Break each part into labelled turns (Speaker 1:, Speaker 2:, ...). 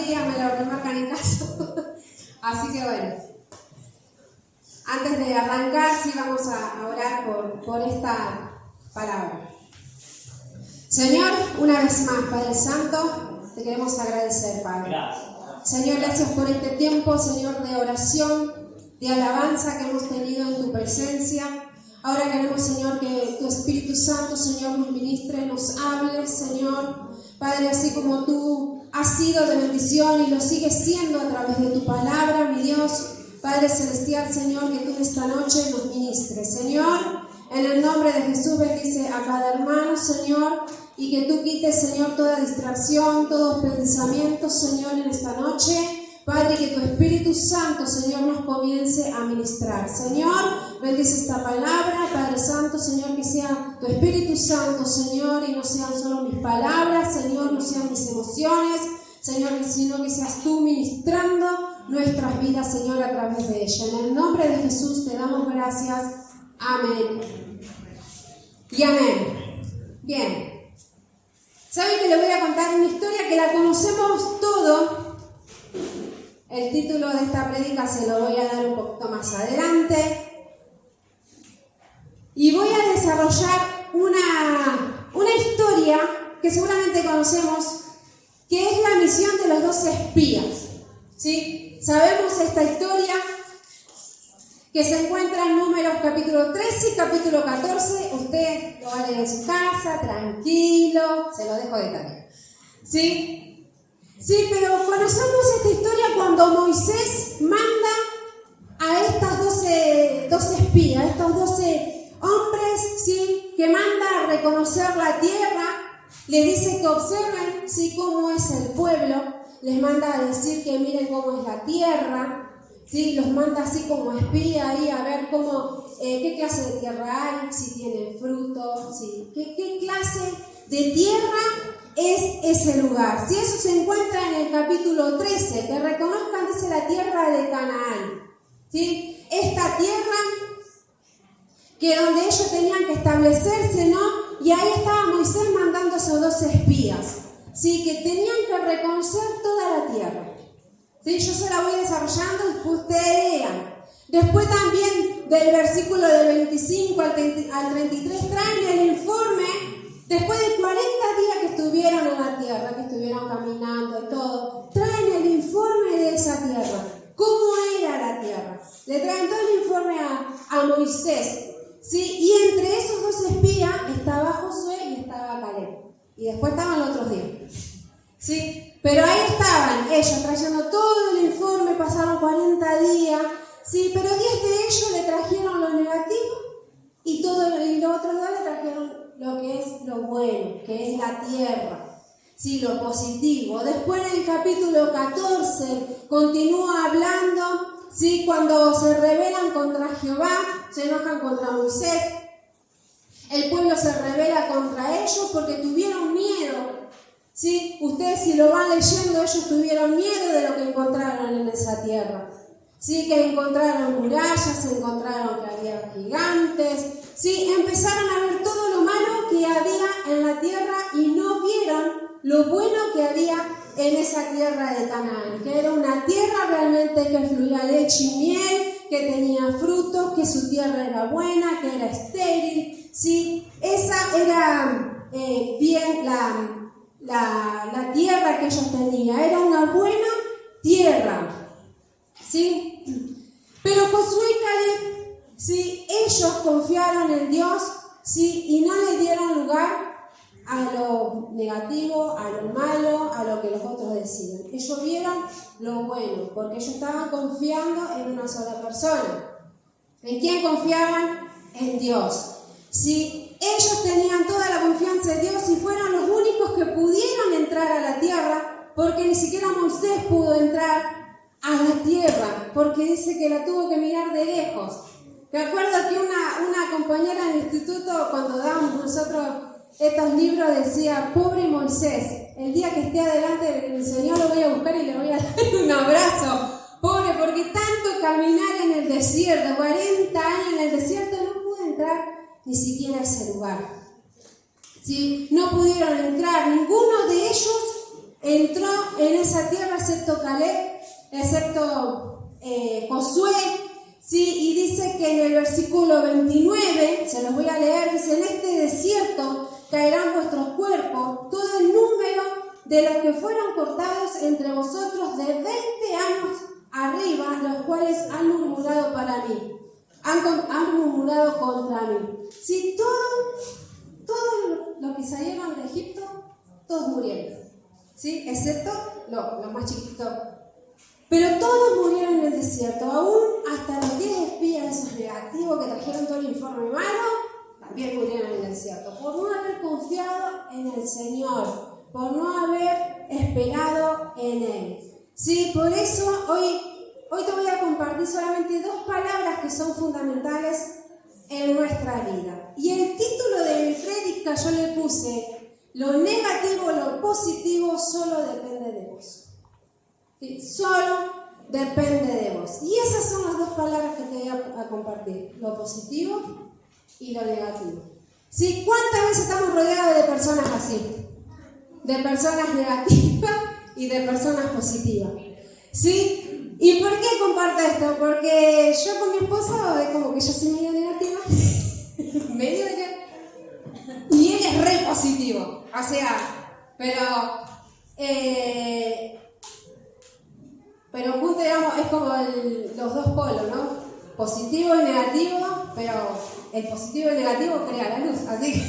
Speaker 1: días me lo remarcan en casa. Así que bueno, antes de arrancar, sí vamos a orar por esta palabra. Señor, una vez más, Padre Santo, te queremos agradecer, Padre.
Speaker 2: Gracias.
Speaker 1: Señor, gracias por este tiempo, Señor, de oración, de alabanza que hemos tenido en tu presencia. Ahora queremos, Señor, que tu Espíritu Santo, Señor, nos ministre, nos hable, Señor. Padre, así como tú has sido de bendición y lo sigues siendo a través de tu palabra, mi Dios. Padre Celestial, Señor, que tú en esta noche nos ministres. Señor, en el nombre de Jesús bendice a cada hermano, Señor, y que tú quites, Señor, toda distracción, todo pensamiento, Señor, en esta noche. Padre, que tu Espíritu Santo, Señor, nos comience a ministrar. Señor, bendice esta palabra, Padre Santo, Señor, que sea tu Espíritu Santo, Señor, y no sean solo mis palabras, Señor, no sean mis emociones, Señor, sino que seas tú ministrando nuestras vidas, Señor, a través de ella. En el nombre de Jesús te damos gracias. Amén. Y amén. Bien. ¿Saben que le voy a contar una historia que la conocemos todo? El título de esta prédica se lo voy a dar un poquito más adelante. Y voy a desarrollar una historia que seguramente conocemos, que es la misión de los 12 espías. ¿Sí? Sabemos esta historia que se encuentra en Números capítulo 13 y capítulo 14. Usted lo va a leer en su casa, tranquilo, se lo dejo de tarea. ¿Sí? Sí, pero conocemos esta historia cuando Moisés manda a estas 12 espías, a estos 12 hombres, ¿sí?, que manda a reconocer la tierra, les dice que observen, ¿sí?, cómo es el pueblo, les manda a decir que miren cómo es la tierra, ¿sí?, los manda así como espía ahí a ver cómo, qué clase de tierra hay, si tiene frutos, ¿sí?, qué clase de tierra es ese lugar. Si eso se encuentra en el capítulo 13, que reconozcan, dice, la tierra de Canaán, ¿sí? Esta tierra que donde ellos tenían que establecerse, ¿no? Y ahí estaba Moisés mandando a esos 12 espías, ¿sí?, que tenían que reconocer toda la tierra. ¿Sí? Yo se la voy desarrollando, después ustedes lean. Después también del versículo del 25 al 33 traen el informe. Después de 40 días que estuvieron en la tierra, que estuvieron caminando y todo, traen el informe de esa tierra. ¿Cómo era la tierra? Le traen todo el informe a Moisés. ¿Sí? Y entre esos 2 espías estaba Josué y estaba Caleb. Y después estaban los otros 10. ¿Sí? Pero ahí estaban ellos trayendo todo el informe, pasaron 40 días. ¿Sí? Pero 10 de ellos le trajeron lo negativo y los otros 2 le trajeron lo que es lo bueno, que es la tierra, sí, lo positivo. Después en el capítulo 14 continúa hablando, sí, cuando se rebelan contra Jehová, se enojan contra Moisés, el pueblo se rebela contra ellos porque tuvieron miedo, sí. Ustedes si lo van leyendo, ellos tuvieron miedo de lo que encontraron en esa tierra. Sí, que encontraron murallas, encontraron que había gigantes, sí, empezaron a ver todo lo malo que había en la tierra y no vieron lo bueno que había en esa tierra de Canaán, que era una tierra realmente que fluía leche y miel, que tenía frutos, que su tierra era buena, que era estéril, sí, esa era bien la tierra que ellos tenían, era una buena tierra. ¿Sí? Pero Josué y Caleb, ¿sí?, ellos confiaron en Dios, ¿sí?, y no le dieron lugar a lo negativo, a lo malo, a lo que los otros decían. Ellos vieron lo bueno, porque ellos estaban confiando en una sola persona. ¿En quién confiaban? En Dios. ¿Sí? Ellos tenían toda la confianza en Dios y fueron los únicos que pudieron entrar a la tierra, porque ni siquiera Moisés pudo entrar a la tierra, porque dice que la tuvo que mirar de lejos. Me acuerdo que una compañera en el instituto, cuando dábamos nosotros estos libros, decía: pobre Moisés, el día que esté adelante del Señor lo voy a buscar y le voy a dar un abrazo. Pobre, porque tanto caminar en el desierto, 40 años en el desierto, no pudo entrar ni siquiera a ese lugar. ¿Sí? No pudieron entrar, ninguno de ellos entró en esa tierra, excepto Caleb, excepto Josué, ¿sí? Y dice que en el versículo 29, se los voy a leer, dice: en este desierto caerán vuestros cuerpos, todo el número de los que fueron cortados entre vosotros de 20 años arriba, los cuales han murmurado para mí, han murmurado contra mí. Sí, todos los que salieron de Egipto, todos murieron, ¿sí? Excepto los más chiquitos. Pero todos murieron en el desierto, aún hasta los 10 espías esos negativos que trajeron todo el informe malo, también murieron en el desierto, por no haber confiado en el Señor, por no haber esperado en Él. Sí, por eso hoy te voy a compartir solamente 2 palabras que son fundamentales en nuestra vida. Y el título de mi prédica yo le puse: lo negativo, lo positivo solo depende de vos. ¿Sí? Solo depende de vos. Y esas son las 2 palabras que te voy a compartir: lo positivo y lo negativo. ¿Sí? ¿Cuántas veces estamos rodeados de personas así? De personas negativas y de personas positivas. ¿Sí? ¿Y por qué comparto esto? Porque yo con mi esposo es como que yo soy medio negativa, y él es re positivo. O sea, pero juntos, digamos, es como los 2 polos, ¿no? Positivo y negativo, pero el positivo y el negativo crea la luz, así que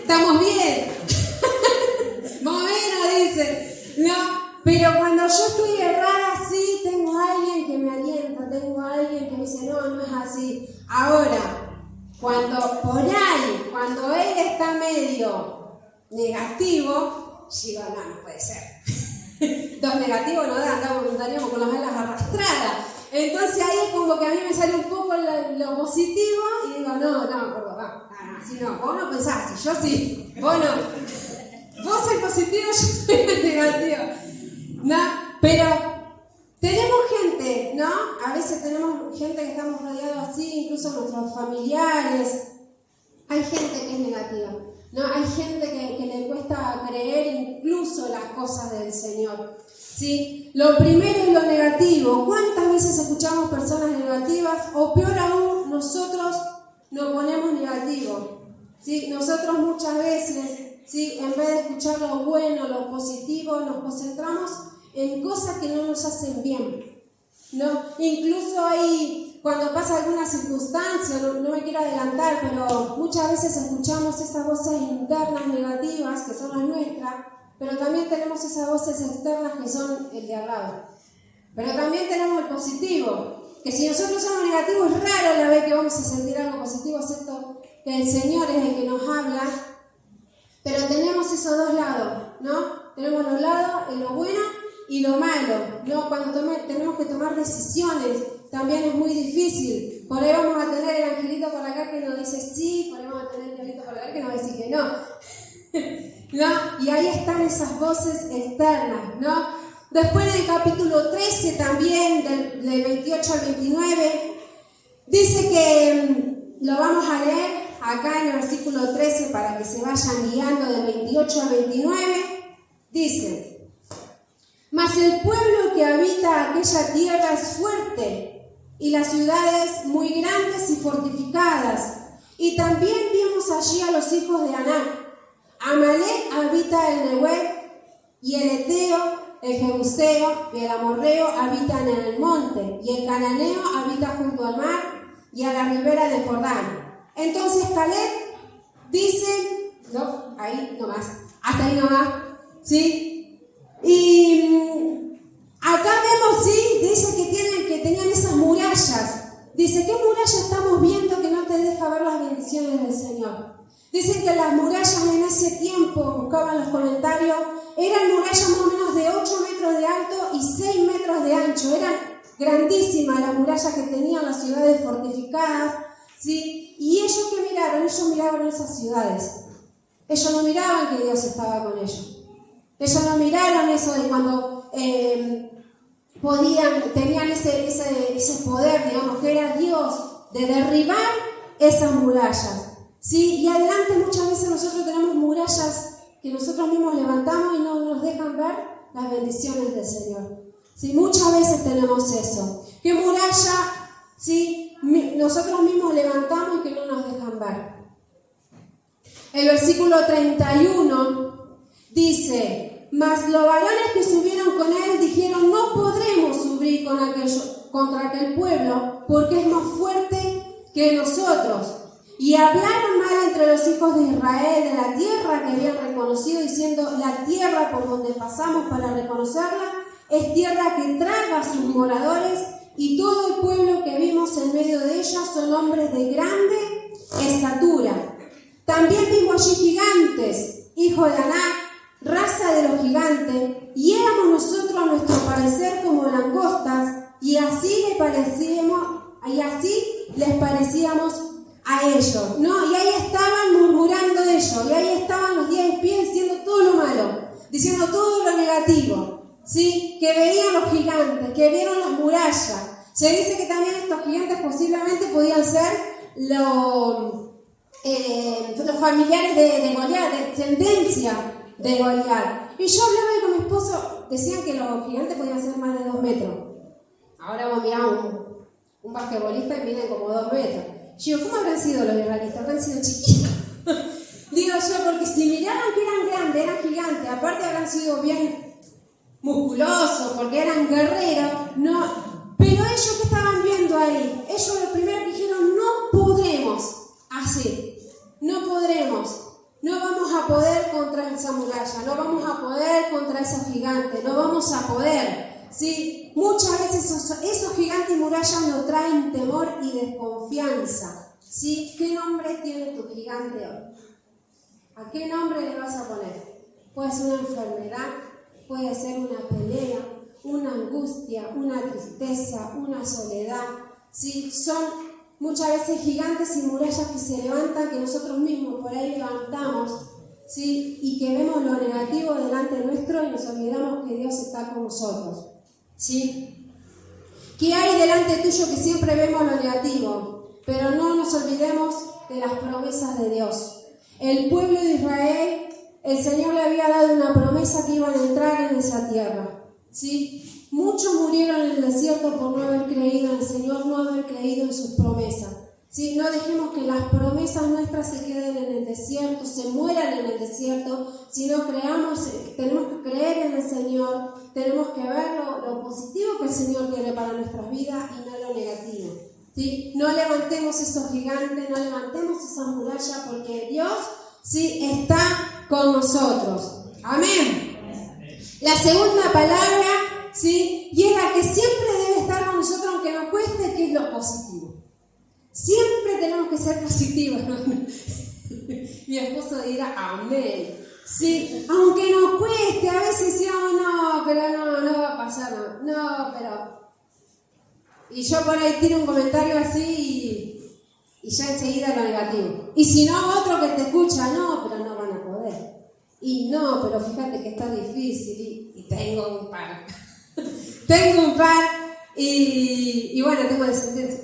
Speaker 1: estamos bien. Más o menos, dice. No, pero cuando yo estoy errada, sí, tengo a alguien que me alienta, tengo a alguien que me dice: no es así. Ahora, cuando él está medio negativo, digo: no puede ser. 2 negativos no dan, andaríamos con las velas arrastradas. Entonces ahí es como que a mí me sale un poco lo positivo y digo: no, así no, vos no pensás así, yo sí, vos no. Vos sos positivo, yo soy negativo. ¿No? Pero tenemos gente, ¿no? A veces tenemos gente que estamos rodeados así, incluso nuestros familiares. Hay gente que es negativa, ¿no? Hay gente que le cuesta creer incluso las cosas del Señor, ¿sí? Lo primero es lo negativo. ¿Cuántas veces escuchamos personas negativas? O peor aún, nosotros nos ponemos negativos, ¿sí? Nosotros muchas veces, ¿sí? En vez de escuchar lo bueno, lo positivo, nos concentramos en cosas que no nos hacen bien, ¿no? Incluso ahí, cuando pasa alguna circunstancia, no me quiero adelantar, pero muchas veces escuchamos esas voces internas negativas, que son las nuestras, pero también tenemos esas voces externas que son el de al lado. Pero también tenemos el positivo, que si nosotros somos negativos, es raro la vez que vamos a sentir algo positivo, excepto que el Señor es el que nos habla. Pero tenemos esos 2 lados, ¿no? Tenemos los lados, lo bueno y lo malo, ¿no? Cuando tenemos que tomar decisiones, también es muy difícil. Por ahí vamos a tener el angelito por acá que nos dice sí, por ahí vamos a tener el angelito por acá que nos dice que no. ¿No? Y ahí están esas voces externas, ¿no? Después en el capítulo 13 también, del 28 al 29, dice que, lo vamos a leer acá en el versículo 13 para que se vayan guiando del 28 al 29, dice: mas el pueblo que habita aquella tierra es fuerte, y las ciudades muy grandes y fortificadas. Y también vimos allí a los hijos de Anak. Amalek habita el Nehueb, y el Eteo, el Jebuseo y el Amorreo habitan en el monte, y el Cananeo habita junto al mar y a la ribera del Jordán. Entonces Caleb dice, no, ahí nomás, hasta ahí nomás, ¿sí? Y acá vemos, sí, dice que tenían esas murallas. Dice, ¿qué muralla estamos viendo que no te deja ver las bendiciones del Señor? Dicen que las murallas en ese tiempo, buscaban los comentarios, eran murallas más o menos de 8 metros de alto y 6 metros de ancho. Eran grandísimas las murallas que tenían las ciudades fortificadas, ¿sí? Y ellos ¿qué miraron? Ellos miraban esas ciudades. Ellos no miraban que Dios estaba con ellos. Ellos no miraron eso de cuando tenían ese poder, digamos, que era Dios, de derribar esas murallas, ¿sí? Y adelante muchas veces nosotros tenemos murallas que nosotros mismos levantamos y no nos dejan ver las bendiciones del Señor. ¿Sí? Muchas veces tenemos eso. ¿Qué muralla, sí, nosotros mismos levantamos y que no nos dejan ver? El versículo 31 dice: mas los varones que subieron con él dijeron: no podremos subir contra aquel pueblo, porque es más fuerte que nosotros. Y hablaron mal entre los hijos de Israel de la tierra que habían reconocido, diciendo: la tierra por donde pasamos para reconocerla es tierra que traga a sus moradores, y todo el pueblo que vimos en medio de ella son hombres de grande estatura. También vimos allí gigantes, hijos de Anac, raza de los gigantes, y éramos nosotros a nuestro parecer como langostas, y así les parecíamos a ellos, ¿no? Y ahí estaban murmurando de ellos, y ahí estaban los 10 espías diciendo todo lo malo, diciendo todo lo negativo, ¿sí? Que veían los gigantes, que vieron las murallas. Se dice que también estos gigantes posiblemente podían ser los familiares de Goliat, de descendencia de Goliat. Y yo hablaba con mi esposo, decían que los gigantes podían ser más de 2 metros. Ahora vamos a mirar un basquetbolista y miden como 2 metros. Yo digo, ¿cómo habrán sido los israelitas? ¿Habrán sido chiquitos? Digo yo, porque si miraban que eran grandes, eran gigantes, aparte habrán sido bien musculosos, porque eran guerreros, no. Pero ellos que estaban viendo ahí, ellos lo primero que dijeron: no podremos hacer, no podremos. No vamos a poder contra esa muralla, no vamos a poder contra esos gigantes, no vamos a poder, ¿sí? Muchas veces esos gigantes y murallas nos traen temor y desconfianza, ¿sí? ¿Qué nombre tiene tu gigante hoy? ¿A qué nombre le vas a poner? Puede ser una enfermedad, puede ser una pelea, una angustia, una tristeza, una soledad, ¿sí? Son muchas veces gigantes y murallas que se levantan, que nosotros mismos por ahí levantamos, ¿sí? Y que vemos lo negativo delante nuestro y nos olvidamos que Dios está con nosotros, ¿sí? ¿Qué hay delante tuyo que siempre vemos lo negativo? Pero no nos olvidemos de las promesas de Dios. El pueblo de Israel, el Señor le había dado una promesa que iban a entrar en esa tierra, ¿sí? Muchos murieron en el desierto por no haber creído en el Señor, no haber creído en sus promesas, ¿sí? No dejemos que las promesas nuestras se queden en el desierto, se mueran en el desierto, sino tenemos que creer en el Señor, tenemos que ver lo positivo que el Señor quiere para nuestras vidas y no lo negativo, ¿sí? No levantemos esos gigantes, no levantemos esas murallas, porque Dios, ¿sí?, está con nosotros. Amén. La segunda palabra, ¿sí?, y es la que siempre debe estar con nosotros, aunque nos cueste, que es lo positivo. Siempre tenemos que ser positivos, ¿no? Mi esposo dirá amén. Sí, aunque nos cueste, a veces decimos, no, pero no va a pasar, no, pero... Y yo por ahí tiro un comentario así y ya enseguida lo negativo. Y si no, otro que te escucha, no, pero no van a poder. Y no, pero fíjate que está difícil y tengo un par. Tengo un par y bueno, tengo descendencia.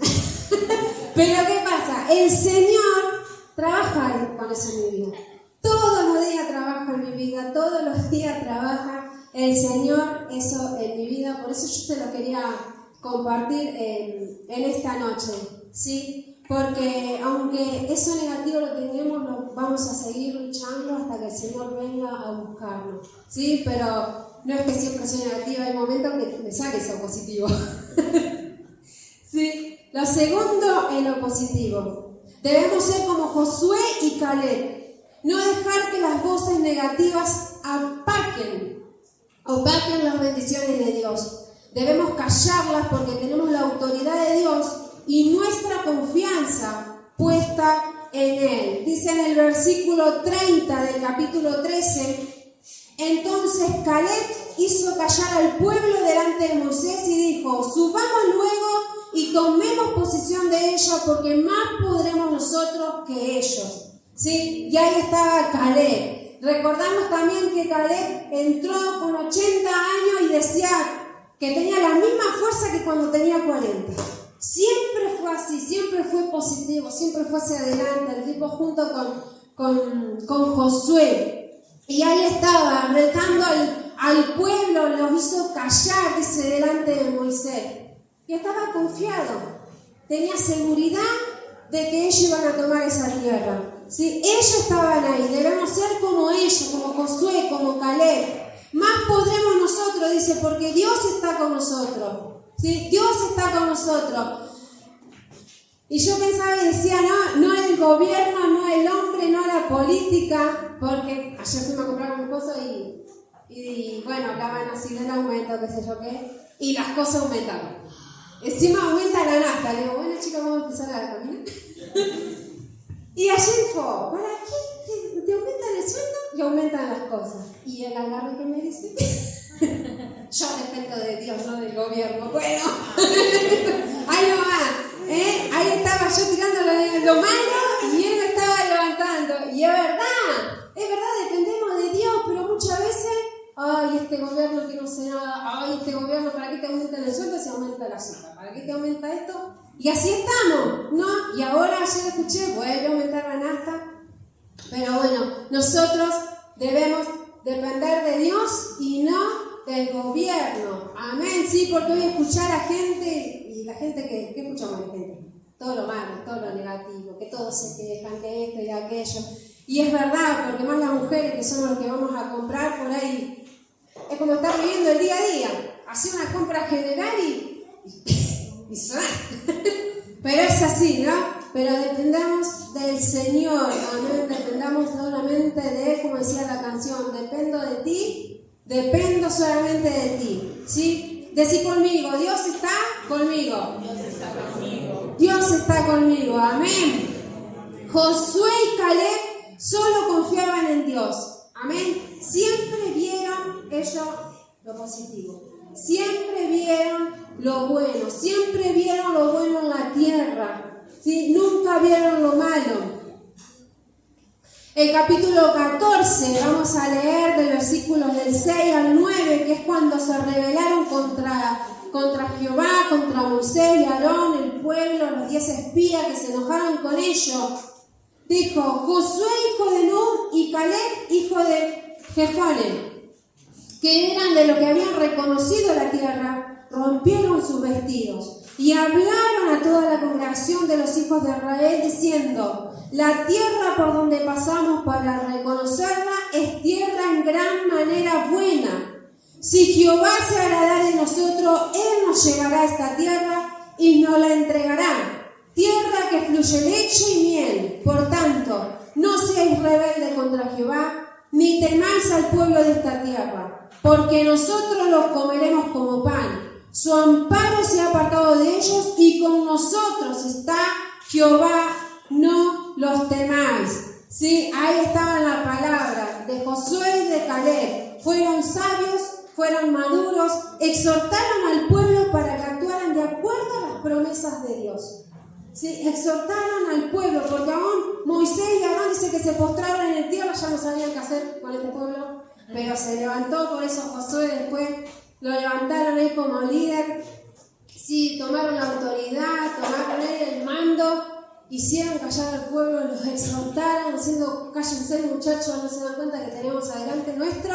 Speaker 1: Pero ¿qué pasa? El Señor trabaja con eso en mi vida. Todos los días trabaja en mi vida, todos los días trabaja el Señor eso en mi vida. Por eso yo te lo quería compartir en esta noche, ¿sí? Porque aunque eso negativo lo tengamos, lo vamos a seguir luchando hasta que el Señor venga a buscarnos, ¿sí? Pero no es que siempre soy negativa, hay momentos que me sale eso positivo. ¿Sí? Lo segundo es lo positivo. Debemos ser como Josué y Caleb. No dejar que las voces negativas opaquen las bendiciones de Dios. Debemos callarlas porque tenemos la autoridad de Dios y nuestra confianza puesta en Él. Dice en el versículo 30 del capítulo 13: entonces Caleb hizo callar al pueblo delante de Moisés y dijo: subamos luego y tomemos posesión de ellos, porque más podremos nosotros que ellos. ¿Sí? Y ahí estaba Caleb. Recordamos también que Caleb entró con 80 años y decía que tenía la misma fuerza que cuando tenía 40. Siempre fue así, siempre fue positivo, siempre fue hacia adelante, el tipo junto con Josué. Y ahí estaba retando al pueblo los hizo callar, dice, delante de Moisés. Y estaba confiado, tenía seguridad de que ellos iban a tomar esa tierra. ¿Sí? Ellos estaban ahí, debemos ser como ellos, como Josué, como Caleb. Más podremos nosotros, dice, porque Dios está con nosotros. ¿Sí? Dios está con nosotros. Y yo pensaba y decía, no el gobierno, no el hombre, no la política, porque ayer fuimos a comprar con mi esposo y bueno, hablaban así del aumento, qué sé yo qué, y las cosas aumentaron. Encima aumenta la nafta. Le digo, bueno chicos, vamos a empezar a caminar. Y ayer fue, ¿para qué te aumentan el sueldo y aumentan las cosas? Y el agarre que me dice, yo dependo de Dios, no del gobierno. Bueno, ahí no va, ahí estaba yo tirándole lo malo y él me estaba levantando. Y es verdad, dependemos de Dios, pero muchas veces, ay, este gobierno que no sé nada, ay, este gobierno, ¿para qué te aumentan el sueldo si aumenta la azúcar? ¿Para qué te aumenta esto? Y así estamos, ¿no? Y ahora ayer escuché, vuelve a aumentar la nafta. Pero bueno, nosotros debemos depender de Dios y no del gobierno. Amén, sí, porque voy a escuchar a gente, y la gente ¿qué escuchamos a la gente? Todo lo malo, todo lo negativo, que todos se quejan, que esto y aquello. Y es verdad, porque más las mujeres que somos los que vamos a comprar por ahí, es como estar viviendo el día a día, hacer una compra general y sonar. Pero es así, ¿no? Pero dependamos del Señor, amén, dependamos solamente de Él, como decía la canción, dependo de ti, dependo solamente de ti, ¿sí? Decí conmigo, Dios está conmigo.
Speaker 2: Dios está conmigo.
Speaker 1: Dios está conmigo, amén. Josué y Caleb solo confiaban en Dios, amén. Siempre vieron ellos lo positivo, siempre vieron lo bueno, siempre vieron lo bueno en la tierra, ¿sí? Nunca vieron lo malo. El capítulo 14, vamos a leer del versículos del 6 al 9, que es cuando se rebelaron contra Jehová, contra Moisés y Aarón, el pueblo, los 10 espías que se enojaron con ellos. Dijo, Josué hijo de Nun y Caleb hijo de Jefone, que eran de los que habían reconocido la tierra, rompieron sus vestidos y hablaron a toda la congregación de los hijos de Israel diciendo, la tierra por donde pasamos para reconocerla es tierra en gran manera buena. Si Jehová se agradará de nosotros, Él nos llevará a esta tierra y nos la entregará. Tierra que fluye leche y miel. Por tanto, no seáis rebeldes contra Jehová, ni temáis al pueblo de esta tierra, porque nosotros los comeremos como pan. Su amparo se ha apartado de ellos y con nosotros está Jehová, no los temáis. Sí, ahí estaba la palabra de Josué y de Caleb. Fueron sabios, fueron maduros, exhortaron al pueblo para que actuaran de acuerdo a las promesas de Dios. Sí, exhortaron al pueblo, porque aún Moisés y Aarón dice que se postraron en el tierra, ya no sabían qué hacer con este pueblo, pero se levantó, por eso Josué después lo levantaron él como líder. Sí, tomaron la autoridad, tomaron él el mando, hicieron callar al pueblo, los exhortaron, diciendo, cállense muchachos, no se dan cuenta que tenemos adelante nuestro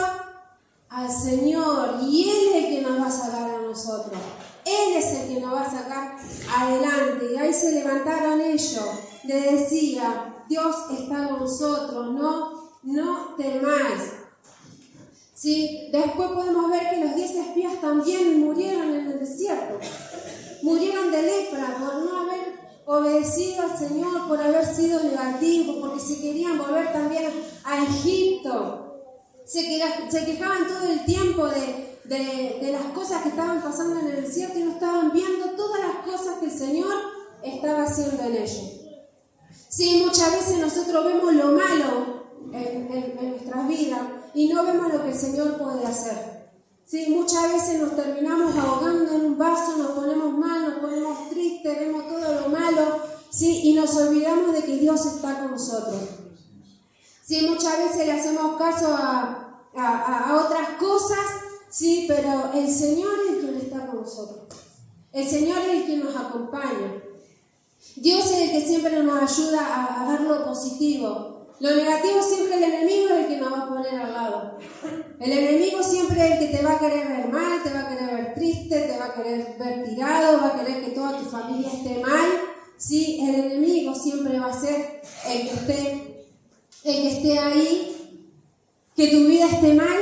Speaker 1: al Señor, y Él es el que nos va a sacar a nosotros. Él es el que nos va a sacar adelante. Y ahí se levantaron ellos. Le decía, Dios está con nosotros, no temáis. ¿Sí? Después podemos ver que los 10 espías también murieron en el desierto. Murieron de lepra por no haber obedecido al Señor, por haber sido negativos, porque se querían volver también a Egipto. Se quejaban todo el tiempo de las cosas que estaban pasando en el desierto y no estaban viendo todas las cosas que el Señor estaba haciendo en ellos. Sí, muchas veces nosotros vemos lo malo en nuestras vidas y no vemos lo que el Señor puede hacer. Sí, muchas veces nos terminamos ahogando en un vaso, nos ponemos mal, nos ponemos tristes, vemos todo lo malo, sí, y nos olvidamos de que Dios está con nosotros. Sí, muchas veces le hacemos caso a otras cosas, sí, pero el Señor es el quien está con nosotros. El Señor es el que nos acompaña. Dios es el que siempre nos ayuda a dar lo positivo. Lo negativo siempre el enemigo es el que nos va a poner al lado. El enemigo siempre siempre el que te va a querer ver mal, te va a querer ver triste, te va a querer ver tirado, va a querer que toda tu familia esté mal. ¿Sí? El enemigo siempre va a ser el que esté ahí, que tu vida esté mal,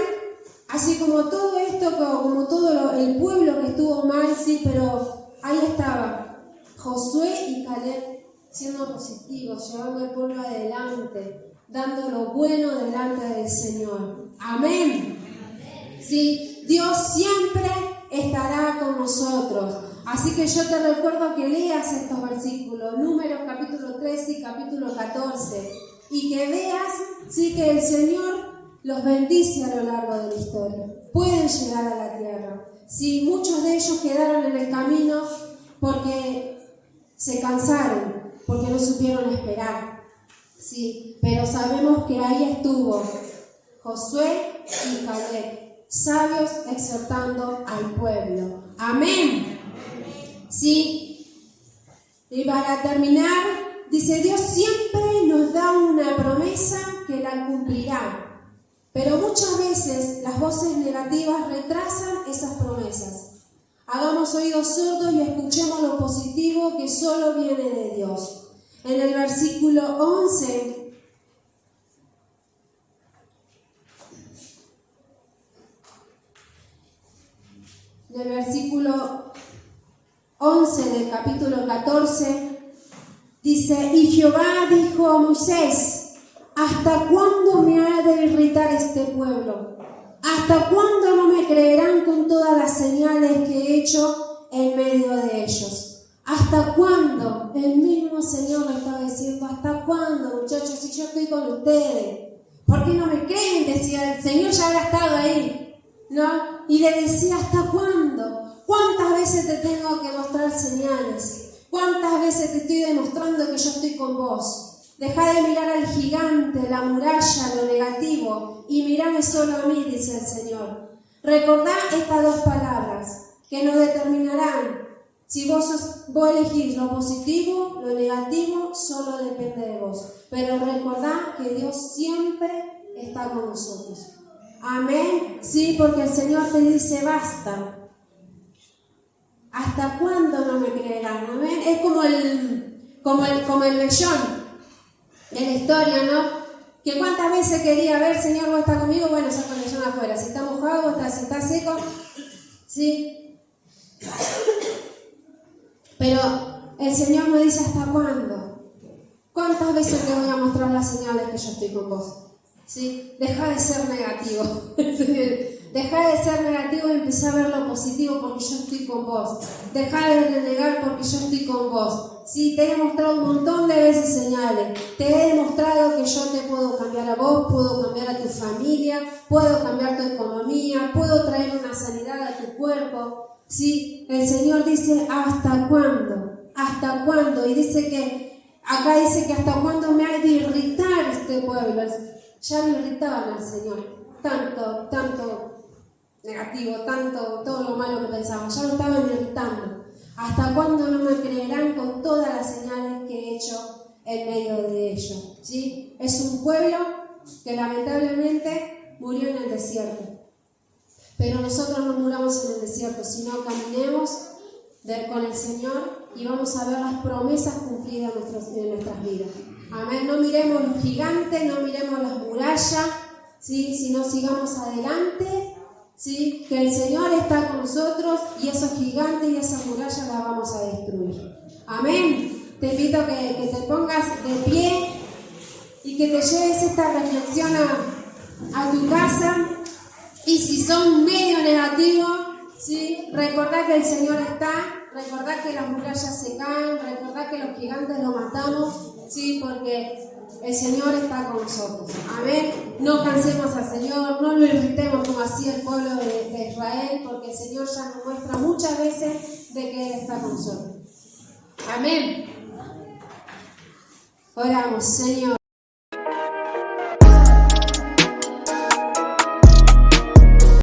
Speaker 1: así como todo esto, como todo el pueblo que estuvo mal, sí, pero ahí estaba Josué y Caleb siendo positivos, llevando el pueblo adelante, dando lo bueno delante del Señor. Amén. Sí, Dios siempre estará con nosotros. Así que yo te recuerdo que leas estos versículos, Números capítulo 13 y capítulo 14, y que veas, sí, que el Señor los bendice a lo largo de la historia. Pueden llegar a la tierra. Sí, muchos de ellos quedaron en el camino porque se cansaron, porque no supieron esperar. Sí, pero sabemos que ahí estuvo Josué y Caleb, sabios exhortando al pueblo. Amén. Sí, y para terminar, dice, Dios siempre nos da una promesa que la cumplirá, pero muchas veces las voces negativas retrasan esas promesas. Hagamos oídos sordos y escuchemos lo positivo que solo viene de Dios. En el versículo 11, del versículo 11 del capítulo 14, dice, y Jehová dijo a Moisés, ¿hasta cuándo me ha de irritar este pueblo? ¿Hasta cuándo no me creerán con todas las señales que he hecho en medio de ellos? ¿Hasta cuándo? El mismo Señor me estaba diciendo, ¿hasta cuándo, muchachos? Si yo estoy con ustedes, ¿por qué no me creen? Decía el Señor, ya había estado ahí, ¿no? Y le decía, ¿hasta cuándo? ¿Cuántas veces te tengo que mostrar señales? ¿Cuántas veces te estoy demostrando que yo estoy con vos? Deja de mirar al gigante, la muralla, lo negativo, y mirame solo a mí, dice el Señor. Recordá estas dos palabras que nos determinarán. Si vos elegís lo positivo, lo negativo, solo depende de vos. Pero recordá que Dios siempre está con nosotros. Amén. Sí, porque el Señor te dice, basta. ¿Hasta cuándo no me creerán? Amén. Es como el vellón de la historia, ¿no? Que cuántas veces quería ver, Señor, vos estás conmigo, bueno, saca el vellón afuera. Si está mojado, si está seco, ¿sí? Pero el Señor me dice, ¿hasta cuándo? ¿Cuántas veces te voy a mostrar las señales que yo estoy con vos? ¿Sí? Deja de ser negativo. Deja de ser negativo y empezá a ver lo positivo porque yo estoy con vos. Deja de renegar porque yo estoy con vos. Sí, te he demostrado un montón de veces señales. Te he demostrado que yo te puedo cambiar a vos, puedo cambiar a tu familia, puedo cambiar tu economía, puedo traer una sanidad a tu cuerpo. Sí, el Señor dice, ¿hasta cuándo? ¿Hasta cuándo? Y dice que, acá dice que hasta cuándo me ha de irritar este pueblo. Ya lo irritaban al Señor. Tanto negativo, todo lo malo que pensaban, ya lo estaban irritando. ¿Hasta cuándo no me creerán con todas las señales que he hecho en medio de ellos? ¿Sí? Es un pueblo que lamentablemente murió en el desierto. Pero nosotros no muramos en el desierto, sino caminemos con el Señor y vamos a ver las promesas cumplidas en nuestras vidas. Amén. No miremos los gigantes, no miremos las murallas, ¿sí? Sino sigamos adelante. ¿Sí? Que el Señor está con nosotros y esos gigantes y esas murallas las vamos a destruir. Amén. Te invito a que te pongas de pie y que te lleves esta reflexión a tu casa. Y si son medio negativos, ¿sí? Recordá que el Señor está, recordá que las murallas se caen, recordá que los gigantes los matamos, ¿sí? Porque el Señor está con nosotros. Amén. No cansemos al Señor, no lo irritemos como hacía el pueblo de Israel, porque el Señor ya nos muestra muchas veces de que Él está con nosotros. Amén. Oramos, Señor.